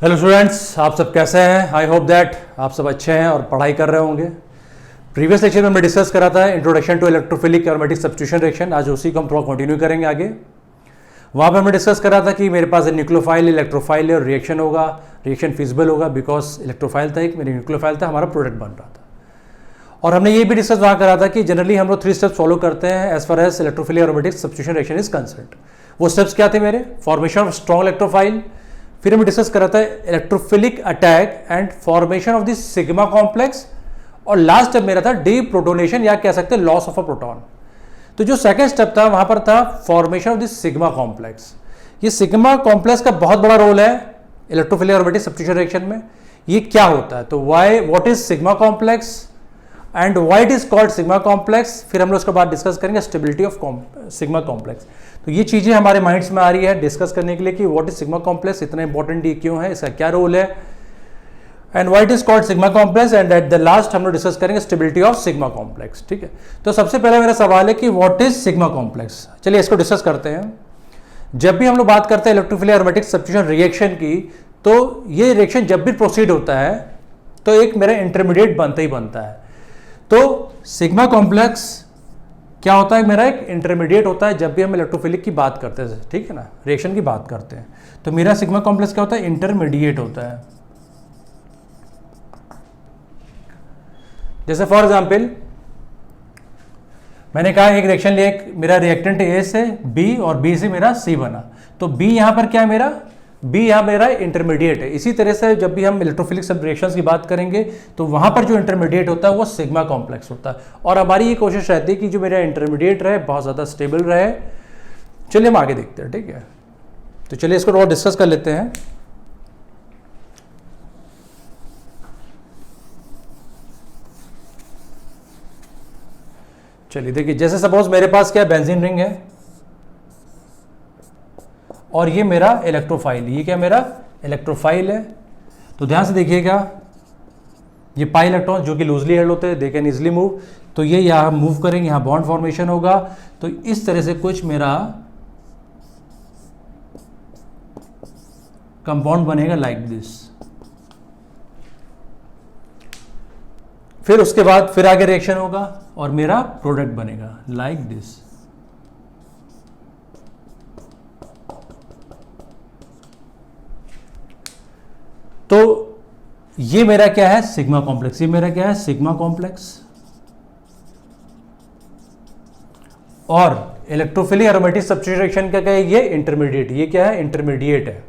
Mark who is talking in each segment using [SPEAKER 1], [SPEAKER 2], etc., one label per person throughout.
[SPEAKER 1] Hello students, आप सब कैसे हैं? आई होप दैट आप सब अच्छे हैं और पढ़ाई कर रहे होंगे। प्रीवियस लेक्चर में मैं डिस्कस करा था introduction to electrophilic aromatic substitution reaction. आज उसी को हम थोड़ा कंटिन्यू करेंगे आगे। वहाँ पर मैं डिस्कस करा था कि मेरे पास न्यूक्लियोफाइल इलेक्ट्रोफाइल है और रिएक्शन होगा, रिएक्शन फिजिबल होगा बिकॉज इलेक्ट्रोफाइल था, एक मेरी न्यूक्लियोफाइल था, हमारा प्रोडक्ट बन रहा था। और हमने ये भी डिस्कस वहाँ करा था कि जनरली हम लोग 3 स्टेप्स फॉलो करते हैं as far as electrophilic aromatic substitution reaction is concerned. वो स्टेप्स क्या थे मेरे? फॉर्मेशन ऑफ स्ट्रॉन्ग इलेक्ट्रोफाइल, फिर हम डिस्कस करा था electrophilic attack and formation of the sigma complex, और लास्ट स्टेप मेरा था डी प्रोटोनेशन या कह सकते हैं लॉस ऑफ अ प्रोटॉन। तो जो सेकंड स्टेप था वहां पर था formation of the sigma complex. ये सिग्मा कॉम्प्लेक्स का बहुत बड़ा रोल है इलेक्ट्रोफिलिक एरोमेटिक सब्स्टिट्यूशन रिएक्शन में। ये क्या होता है? तो what is sigma complex and why it is called sigma complex. फिर हम लोग उसके बाद डिस्कस करेंगे स्टेबिलिटी ऑफ सिग्मा कॉम्प्लेक्स। तो ये चीजें हमारे माइंड्स में आ रही है डिस्कस करने के लिए कि व्हाट इज सिग्मा कॉम्प्लेक्स, इतना इंपॉर्टेंट ये क्यों है, इसका क्या रोल है, and why it is called sigma complex, and at the last हम लोग डिस्कस करेंगे स्टेबिलिटी ऑफ सिग्मा कॉम्प्लेक्स। ठीक है, तो सबसे पहले मेरा सवाल है कि व्हाट इज सिग्मा कॉम्प्लेक्स। चलिए इसको डिस्कस करते हैं। जब भी हम लोग बात करते हैं इलेक्ट्रोफिलिक एरोमेटिक सब्स्टिट्यूशन रिएक्शन की, तो ये रिएक्शन जब भी प्रोसीड होता है तो एक मेरा इंटरमीडिएट बनता ही बनता है। तो सिग्मा कॉम्प्लेक्स क्या होता है? मेरा एक इंटरमीडिएट होता है जब भी हम इलेक्ट्रोफिलिक की बात करते हैं, ठीक है ना, रिएक्शन की बात करते हैं। तो मेरा सिग्मा कॉम्प्लेक्स क्या होता है? इंटरमीडिएट होता है। जैसे फॉर एग्जांपल मैंने कहा एक रिएक्शन लिया, एक मेरा रिएक्टेंट ए से बी और बी से मेरा सी बना, तो बी यहां पर क्या है मेरा? बी यहाँ मेरा इंटरमीडिएट है। इसी तरह से जब भी हम इलेक्ट्रोफिलिक सब रिएक्शंस की बात करेंगे तो वहां पर जो इंटरमीडिएट होता है वो सिग्मा कॉम्प्लेक्स होता है। और हमारी ये कोशिश रहती है कि जो मेरा इंटरमीडिएट रहे बहुत ज़्यादा स्टेबल रहे। चलिए हम आगे देखते हैं, ठीक है। तो चलिए इसको और डिस्कस कर लेते हैं। चलिए देखिए, जैसे सपोज मेरे पास क्या बेंजीन रिंग है और ये मेरा इलेक्ट्रोफाइल, ये क्या मेरा इलेक्ट्रोफाइल है। तो ध्यान से देखिएगा, ये पाई इलेक्ट्रॉन जो कि लूजली हेल्ड होते हैं, दे कैन इजिली मूव, तो ये यहां मूव करेंगे, यहां बॉन्ड फॉर्मेशन होगा। तो इस तरह से कुछ मेरा कंपाउंड बनेगा लाइक दिस। फिर उसके बाद फिर आगे रिएक्शन होगा और मेरा प्रोडक्ट बनेगा लाइक दिस। तो ये मेरा क्या है? Sigma complex. ये मेरा क्या है? Sigma complex. और इलेक्ट्रोफिलिक एरोमेटिक सब्स्टिट्यूशन रिएक्शन का क्या है? ये इंटरमीडिएट। ये क्या है? इंटरमीडिएट है।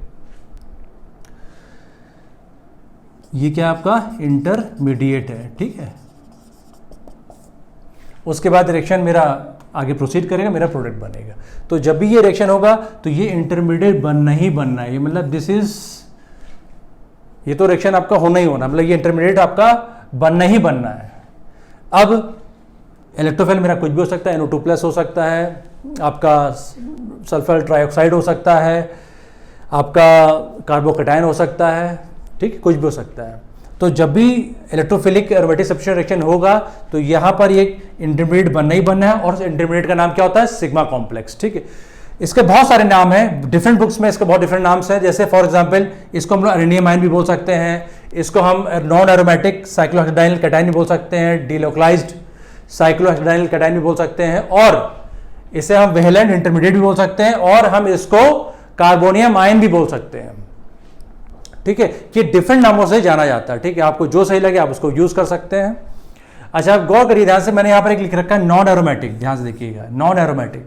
[SPEAKER 1] ये क्या आपका इंटरमीडिएट है, ठीक है। उसके बाद रिएक्शन मेरा आगे प्रोसीड करेगा, मेरा प्रोडक्ट बनेगा। तो जब भी ये रिएक्शन होगा तो ये इंटरमीडिएट बनना ही बनना है। ये मतलब दिस इज, ये तो रिएक्शन आपका होना ही होना, मतलब ये इंटरमीडिएट आपका बनना ही बनना है। अब इलेक्ट्रोफिल मेरा कुछ भी हो सकता है, NO2+ हो सकता है, आपका सल्फर ट्राइऑक्साइड हो सकता है, आपका कार्बोकैटायन हो सकता है, ठीक, कुछ भी हो सकता है। तो जब भी इलेक्ट्रोफिलिक एरोमेटिक सब्स्टिट्यूशन रिएक्शन होगा तो यहां पर एक इंटरमीडिएट बनना ही बनना है, और इंटरमीडिएट का नाम क्या होता है? सिग्मा कॉम्प्लेक्स, ठीक है। इसके बहुत सारे नाम हैं, डिफरेंट बुक्स में इसके बहुत डिफरेंट नाम्स हैं। जैसे फॉर एग्जांपल इसको हम लोग अरेनियम आयन भी बोल सकते हैं, इसको हम नॉन एरोमेटिक साइक्लोहेक्साडाइनिल कैटायन भी बोल सकते हैं, डीलोकलाइज्ड साइक्लोहेक्साडाइनिल कैटायन भी बोल सकते हैं, और इसे हम वेलेंट इंटरमीडिएट भी बोल सकते हैं, और हम इसको कार्बोनियम आयन भी बोल सकते हैं, ठीक है। कि डिफरेंट नामों से जाना जाता है, ठीक है। आपको जो सही लगे आप उसको यूज कर सकते हैं। अच्छा, आप गौर करिए ध्यान से, मैंने यहां पर एक लिख रखा है नॉन एरोमेटिक। ध्यान से देखिएगा, नॉन एरोमेटिक।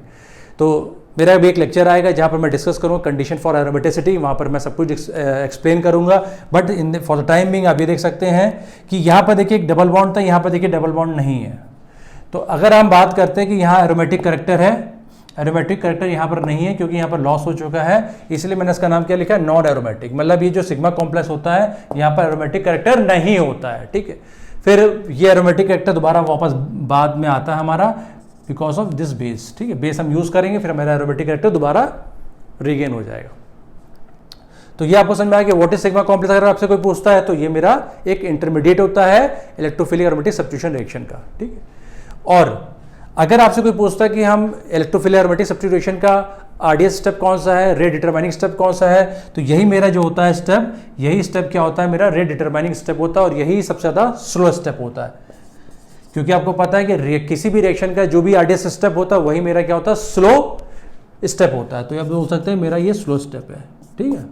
[SPEAKER 1] तो मेरा भी एक लेक्चर आएगा जहां पर मैं डिस्कस करूंगा कंडीशन फॉर एरोमेटिसिटी, वहां पर मैं सब कुछ एक्सप्लेन करूंगा। But in for the time being आप ये देख सकते हैं कि यहां पर देखिए एक डबल बॉन्ड था, यहां पर देखिए डबल बॉन्ड नहीं है। तो अगर हम बात करते हैं कि यहाँ एरोमेटिक करेक्टर है, एरोमेटिक करेक्टर यहाँ पर नहीं है क्योंकि यहाँ पर लॉस हो चुका है, इसलिए मैंने इसका नाम क्या लिखा है? Non aromatic. मतलब ये जो सिग्मा कॉम्प्लेक्स होता है यहाँ पर एरोमेटिक करेक्टर नहीं होता है, ठीक है। फिर ये एरोमेटिक करेक्टर दोबारा वापस बाद में आता है हमारा बिकॉज ऑफ दिस बेस, ठीक है। बेस हम यूज करेंगे, फिर हमारा एरोमेटिक करेक्टर दोबारा रीगेन हो जाएगा। तो ये आपको समझ में आया कि व्हाट इज सिग्मा कॉम्प्लेक्स। अगर आपसे कोई पूछता है तो ये मेरा एक इंटरमीडिएट होता है इलेक्ट्रोफिलिक एरोमेटिक सब्स्टिट्यूशन रिएक्शन का, ठीक है। और अगर आपसे कोई पूछता है कि हम इलेक्ट्रोफिलिक एरोमेटिक सब्स्टिट्यूशन का आरडीएस स्टेप कौन सा है, रेट डिटरमाइनिंग स्टेप कौन सा है, तो यही मेरा जो होता है स्टेप, यही स्टेप क्या होता है मेरा रेट डिटरमाइनिंग स्टेप होता है, और यही सबसे ज़्यादा स्लो स्टेप होता है, क्योंकि आपको पता है कि किसी भी रिएक्शन का जो भी आरडीएस स्टेप होता है वही मेरा क्या होता है स्लो स्टेप होता है। तो आप बोल सकते हैं मेरा ये स्लो स्टेप है, ठीक है।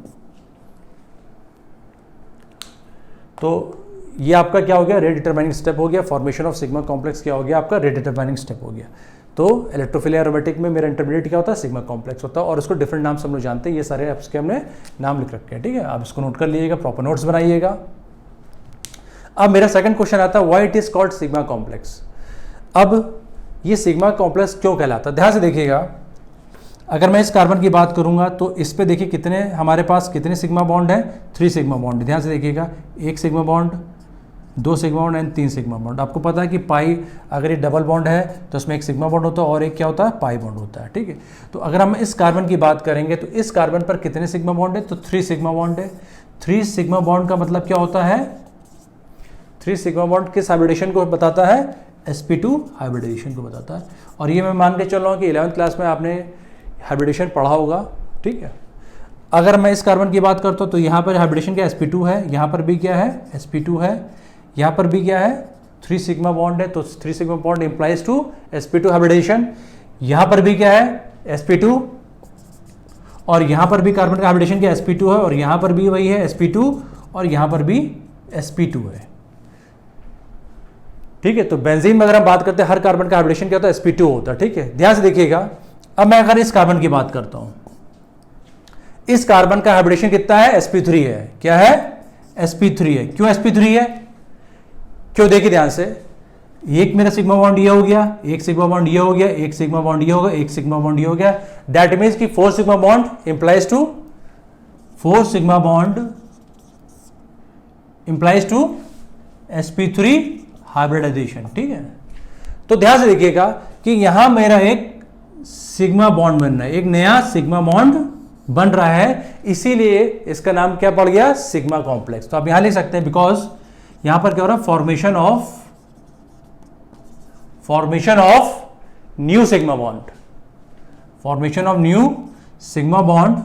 [SPEAKER 1] तो ये आपका क्या हो गया, रेट डिटरमाइनिंग स्टेप हो गया। फॉर्मेशन ऑफ सिग्मा कॉम्प्लेक्स क्या हो गया आपका, रेट डिटरमाइनिंग स्टेप हो गया। तो इलेक्ट्रोफिलिक एरोमेटिक में मेरा इंटरमीडिएट क्या होता है, सिग्मा कॉम्प्लेक्स होता है, और उसको डिफरेंट नाम से हम लोग जानते हैं, ये सारे आपके हमने नाम लिख रखे हैं, ठीक है। आप इसको नोट कर लीजिएगा, प्रॉपर नोट्स बनाइएगा। अब मेरा सेकंड क्वेश्चन आता है, why it is called sigma complex. अब ये सिग्मा कॉम्प्लेक्स क्यों कहलाता है, ध्यान से देखिएगा। अगर मैं इस कार्बन की बात करूंगा तो इस पे देखिए कितने हमारे पास कितने सिग्मा बॉन्ड है, 3 सिग्मा बॉन्ड। ध्यान से देखिएगा, 1 sigma bond, 2 sigma bond and 3 sigma bond. आपको पता है कि पाई अगर ये डबल बॉन्ड है तो उसमें 1 सिग्मा बॉन्ड होता है और एक क्या होता है, पाई बॉन्ड होता है, ठीक है। तो अगर हम इस कार्बन की बात करेंगे तो इस कार्बन पर कितने सिग्मा बॉन्ड है, तो 3 सिग्मा बॉन्ड है। 3 सिग्मा बॉन्ड का मतलब क्या होता है, 3 सिग्मा बॉन्ड किस हाइब्रिडेशन को बताता है, sp2 हाइब्रिडेशन को बताता है। और ये मैं मान के चल रहा हूँ कि 11th क्लास में आपने हाइब्रिडेशन पढ़ा होगा, ठीक है। अगर मैं इस कार्बन की बात करता हूँ तो यहाँ पर हाइब्रिडेशन क्या sp2 है, यहाँ पर भी क्या है sp2 है, यहाँ पर भी क्या है 3 सिग्मा बॉन्ड है, तो 3 sigma bond implies to sp2 hybridisation. यहाँ पर भी क्या है sp2, और यहाँ पर भी कार्बन का हाइब्रिडेशन क्या sp2 है, और यहाँ पर भी वही है sp2, और यहाँ पर भी sp2 है, ठीक है। तो बेंजीन में अगर हम बात करते हैं हर कार्बन का हाइब्रिडेशन क्या होता है, sp2 होता है, ठीक है। ध्यान से देखिएगा। अब मैं अगर इस कार्बन की बात करता हूं, इस कार्बन का हाइब्रिडेशन कितना है, sp3 है। क्या है, sp3 है। क्यों sp3 है, क्यों, देखिए ध्यान से। एक मेरा सिग्मा बॉन्ड ये हो गया, एक सिग्मा बॉन्ड ये हो गया, एक सिग्मा बॉन्ड ये हो गया, एक सिग्मा बॉन्ड ये हो गया। दैट मीन्स कि 4 sigma bond implies to 4 sigma bond implies to sp3 hybridisation, ठीक है। तो ध्यान से देखिएगा कि यहां मेरा एक सिग्मा बॉन्ड बन रहा है, एक नया सिग्मा बॉन्ड बन रहा है, इसीलिए इसका नाम क्या पड़ गया, सिग्मा कॉम्प्लेक्स। तो आप यहां लिख सकते हैं बिकॉज यहां पर क्या हो रहा है, formation of new sigma bond, formation of new sigma bond.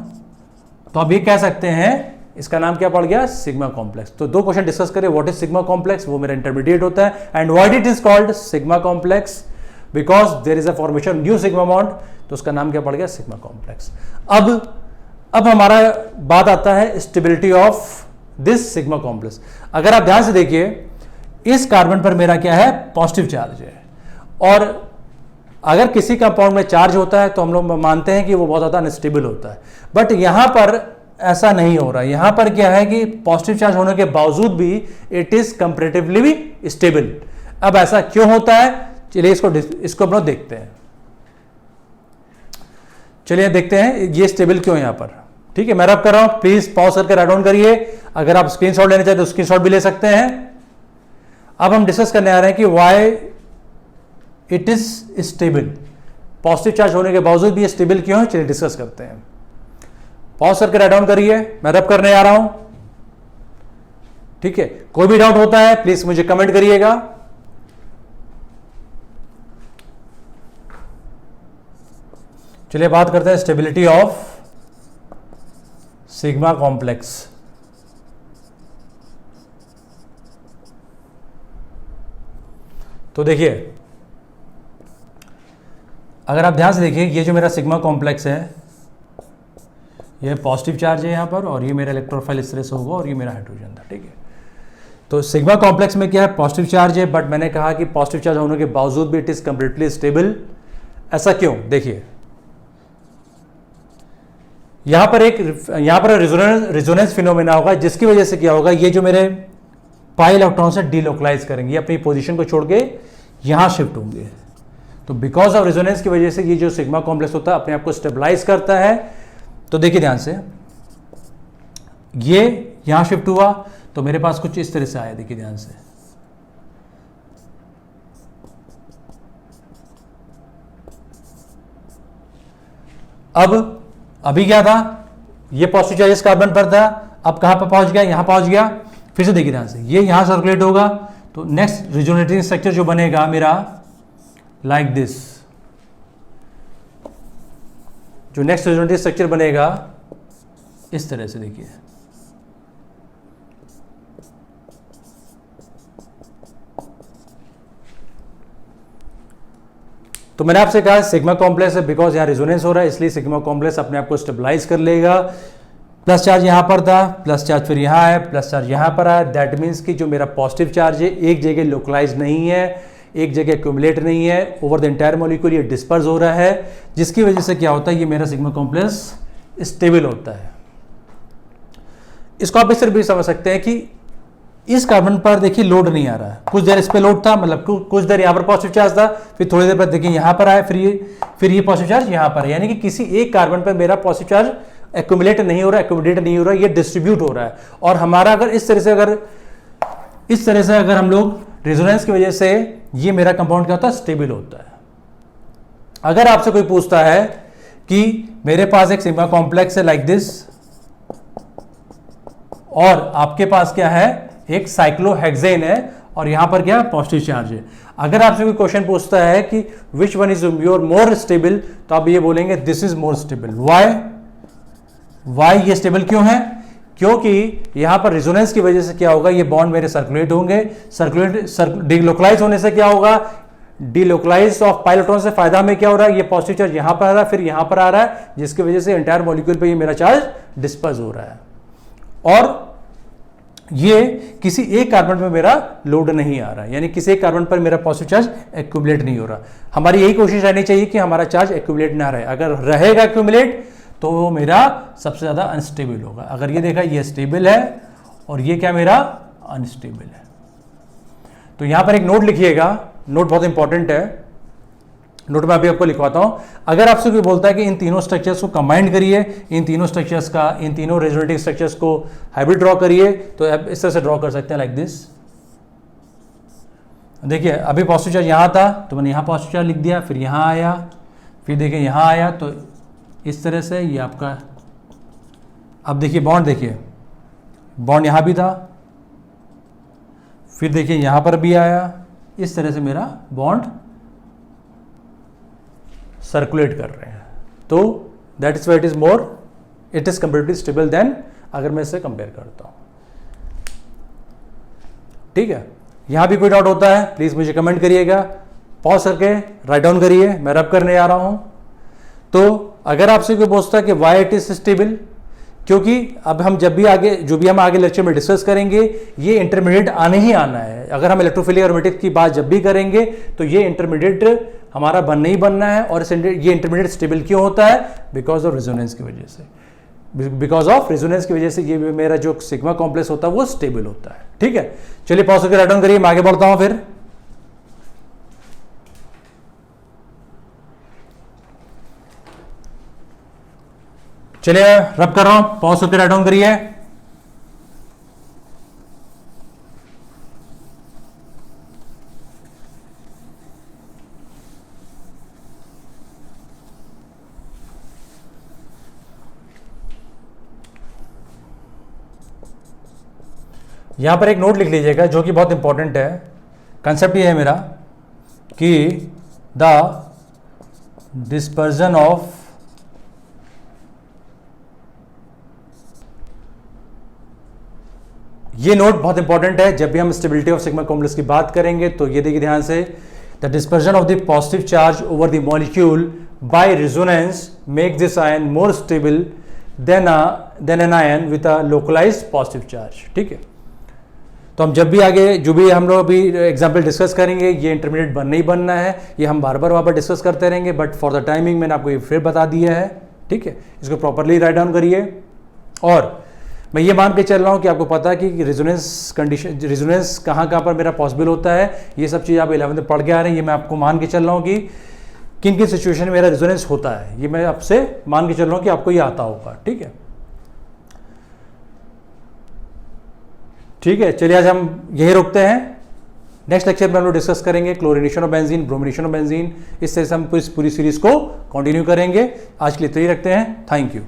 [SPEAKER 1] तो आप ये कह सकते हैं इसका नाम क्या पड़ गया, सिग्मा कॉम्प्लेक्स। तो 2 क्वेश्चन डिस्कस करें, व्हाट इज सिग्मा कॉम्प्लेक्स, वो मेरा इंटरमीडिएट होता है, and why it is called sigma complex, because there is a formation new sigma bond, तो उसका नाम क्या पड़ गया, सिग्मा कॉम्प्लेक्स। अब हमारा बात आता है stability of this sigma complex. अगर आप ध्यान से देखिए, इस कार्बन पर मेरा क्या है, पॉजिटिव चार्ज है, और अगर किसी कंपाउंड में चार्ज होता है तो हम लोग मानते हैं कि वो बहुत ज्यादा अनस्टेबल होता है, बट यहां पर ऐसा नहीं हो रहा है। यहां पर क्या है कि पॉजिटिव चार्ज होने के बावजूद भी इट इज कंपैरेटिवली स्टेबल। अब ऐसा क्यों होता है, चलिए इसको हम लोग देखते हैं। चलिए देखते हैं ये स्टेबल क्यों है यहां पर, ठीक है। मैं रब कर रहा हूं, प्लीज पॉज करके राइट डाउन करिए। अगर आप स्क्रीनशॉट लेना चाहते तो स्क्रीनशॉट भी ले सकते हैं। अब हम डिस्कस करने आ रहे हैं कि why it is stable, positive charge होने के बावजूद भी ये स्टेबल क्यों है, चलिए डिस्कस करते हैं। पॉज करके राइट डाउन करिए, मैं रब करने आ रहा हूं, ठीक है। कोई भी डाउट होता है प्लीज मुझे कमेंट करिएगा। चलिए बात करते हैं स्टेबिलिटी ऑफ सिग्मा कॉम्प्लेक्स। तो देखिए, अगर आप ध्यान से देखिए, ये जो मेरा सिग्मा कॉम्प्लेक्स है, ये पॉजिटिव चार्ज है यहां पर, और ये मेरा इलेक्ट्रोफाइल इस तरह से होगा, और ये मेरा हाइड्रोजन था, ठीक है। तो सिग्मा कॉम्प्लेक्स में क्या है, पॉजिटिव चार्ज है, बट मैंने कहा कि पॉजिटिव चार्ज होने के बावजूद भी इट इज कंप्लीटली स्टेबल। ऐसा क्यों, देखिए यहां पर रेजोनेंस फिनोमेना होगा, जिसकी वजह से क्या होगा, ये जो मेरे पाई इलेक्ट्रॉन से डीलोकलाइज करेंगे, अपनी पोजीशन को छोड़ के यहां शिफ्ट होंगे। तो बिकॉज ऑफ रेजोनेंस की वजह से ये जो सिग्मा कॉम्प्लेक्स होता है अपने आप को स्टेबलाइज करता है। तो देखिए ध्यान से, ये यहां शिफ्ट हुआ तो मेरे पास कुछ इस तरह से आया, देखिए ध्यान से। अब अभी क्या था, ये पॉजिटिव चार्ज कार्बन पर था, अब कहां पर पहुंच गया, यहां पहुंच गया। फिर से देखिए ध्यान से, ये यहां सर्कुलेट होगा, तो नेक्स्ट रिजोनेटिंग स्ट्रक्चर जो बनेगा मेरा, लाइक दिस, जो नेक्स्ट रेजोनेटिव स्ट्रक्चर बनेगा इस तरह से देखिए। तो मैंने आपसे कहा सिग्मा कॉम्प्लेक्स है, बिकॉज यहां रेजोनेंस हो रहा है, इसलिए सिग्मा कॉम्प्लेक्स अपने आप को स्टेबलाइज कर लेगा। प्लस चार्ज यहां पर था, प्लस चार्ज फिर यहां है, प्लस चार्ज यहां पर आया, दैट मीन्स कि जो मेरा पॉजिटिव चार्ज है एक जगह लोकलाइज नहीं है, एक जगह एक्यूमुलेट नहीं है, ओवर द एंटायर मॉलिक्यूल ये डिस्पर्स हो रहा है, जिसकी वजह से क्या होता है, ये मेरा सिग्मा कॉम्प्लेक्स स्टेबल होता है। इसको आप इस तरह भी समझ सकते हैं कि इस कार्बन पर देखिए लोड नहीं आ रहा है, कुछ देर इस पे लोड था, मतलब कुछ देर यहाँ पर पॉजिटिव चार्ज था, फिर थोड़ी देर बाद देखिए यहाँ पर आया, फिर ये पॉजिटिव चार्ज यहाँ पर है, यानी कि किसी एक कार्बन पर मेरा पॉजिटिव चार्ज एक्यूमुलेट नहीं हो रहा, एक्यूमुलेट नहीं हो रहा, ये डिस्ट्रीब्यूट हो रहा है। और हमारा अगर इस तरह से अगर हम लोग रेजोनेंस की वजह से ये मेरा कंपाउंड क्या होता है, स्टेबल होता है। अगर आपसे कोई पूछता है कि मेरे पास एक सिग्मा कॉम्प्लेक्स है लाइक दिस, और आपके पास क्या है, एक साइक्लोहेक्सेन है, और यहां पर क्या पॉजिटिव चार्ज है, अगर आपसे कोई क्वेश्चन पूछता है कि which one is your more stable, तो आप ये बोलेंगे this is more stable. Why ये स्टेबल क्यों है, क्योंकि यहां पर रेजोनेंस की वजह से क्या होगा, ये बॉन्ड मेरे सर्कुलेट होंगे, डीलोकलाइज होने से क्या होगा, डीलोकलाइज ऑफ पाइलेट्रॉन से फायदा में क्या हो रहा है, ये पॉजिटिव चार्ज यहां पर आ रहा है, फिर यहां पर आ रहा है, जिसकी वजह से एंटायर मॉलिक्यूल पे ये मेरा चार्ज डिस्पर्स हो रहा है, और ये किसी एक कार्बन पर मेरा लोड नहीं आ रहा है, यानी किसी एक कार्बन पर मेरा पॉजिटिव चार्ज एक्यूमुलेट नहीं हो रहा। हमारी यही कोशिश रहनी चाहिए कि हमारा चार्ज एक्यूमुलेट ना रहे, अगर रहेगा एक्यूमुलेट तो वो मेरा सबसे ज्यादा अनस्टेबल होगा। अगर ये देखा ये स्टेबल है और ये क्या मेरा अनस्टेबल है। तो यहां पर एक नोट लिखिएगा, नोट बहुत इंपॉर्टेंट है, नोट में अभी आपको लिखवाता हूं। अगर आपसे कोई बोलता है कि इन तीनों स्ट्रक्चर्स को कंबाइन करिए, इन तीनों स्ट्रक्चर्स का, इन तीनों रेजोनेटिव स्ट्रक्चर्स को हाइब्रिड ड्रॉ करिए, तो आप इस तरह से ड्रॉ कर सकते हैं लाइक दिस। देखिए अभी पॉजिटिव चार्ज यहां था तो मैंने यहां पॉजिटिव चार्ज लिख दिया, फिर यहां आया, फिर देखिए यहां आया, तो इस तरह से ये आपका, अब देखिए बॉन्ड, देखिए बॉन्ड यहां भी था, फिर देखिए यहां पर भी आया, इस तरह से मेरा बॉन्ड सर्कुलेट कर रहे हैं। तो that is why it is more, it is comparatively stable then, अगर मैं इससे कंपेयर करता हूं। ठीक है, यहां भी कोई डाउट होता है प्लीज मुझे कमेंट करिएगा, पॉज करके राइट डाउन करिए, मैं रब करने आ रहा हूं। तो अगर आपसे कोई पूछता है कि वाई इट इज स्टेबल, क्योंकि अब हम जब भी आगे, जो भी हम आगे लेक्चर में डिस्कस करेंगे, ये इंटरमीडिएट आने ही आना है। अगर हम इलेक्ट्रोफिलिक एरोमेटिक की बात जब भी करेंगे तो ये इंटरमीडिएट हमारा बनना ही बनना है। और ये इंटरमीडिएट स्टेबल क्यों होता है, बिकॉज ऑफ रेजोनेंस की वजह से, बिकॉज ऑफ रेजोनेंस की वजह से ये मेरा जो सिग्मा कॉम्प्लेक्स होता है वो स्टेबल होता है। ठीक है, चलिए पॉज करके राइट डाउन करिए, मैं आगे बढ़ता हूं। फिर चलिए रब कर रहा हूं, पॉज करके राइट डाउन करिए। यहां पर एक नोट लिख लीजिएगा जो कि बहुत इंपॉर्टेंट है। कंसेप्ट ये है मेरा कि द डिस्पर्जन ऑफ ये नोट बहुत इंपॉर्टेंट है, जब भी हम स्टेबिलिटी ऑफ सिग्मा कॉम्प्लेक्स की बात करेंगे तो ये देखिए ध्यान से, the dispersion of the positive charge over the molecule by resonance make this ion more stable than an ion with a localised positive charge. ठीक है, तो हम जब भी आगे जो भी हम लोग अभी एग्जाम्पल डिस्कस करेंगे, ये इंटरमीडिएट बनना ही बनना है, ये हम बार बार वहाँ पर डिस्कस करते रहेंगे, बट फॉर द टाइमिंग मैंने आपको ये फिर बता दिया है। ठीक है, इसको प्रॉपरली राइट डाउन करिए। और मैं ये मान के चल रहा हूँ कि आपको पता है कि रेजोनेंस कंडीशन, रेजोनेंस कहाँ पर मेरा पॉसिबल होता है, ये सब चीज़ आप 11th में पढ़ के आ रहे हैं, ये मैं आपको मान के चल रहा हूँ कि किन किन सिचुएशन में मेरा रेजोनेंस होता है, ये मैं आपसे मान के चल रहा हूँ कि आपको ये आता होगा। ठीक है, ठीक है, चलिए आज हम यही रुकते हैं। नेक्स्ट लेक्चर में हम लोग डिस्कस करेंगे chlorination of benzene, bromination of benzene, इस तरह से हम पूरी सीरीज को कंटिन्यू करेंगे। आज के लिए तो ही रखते हैं, थैंक यू।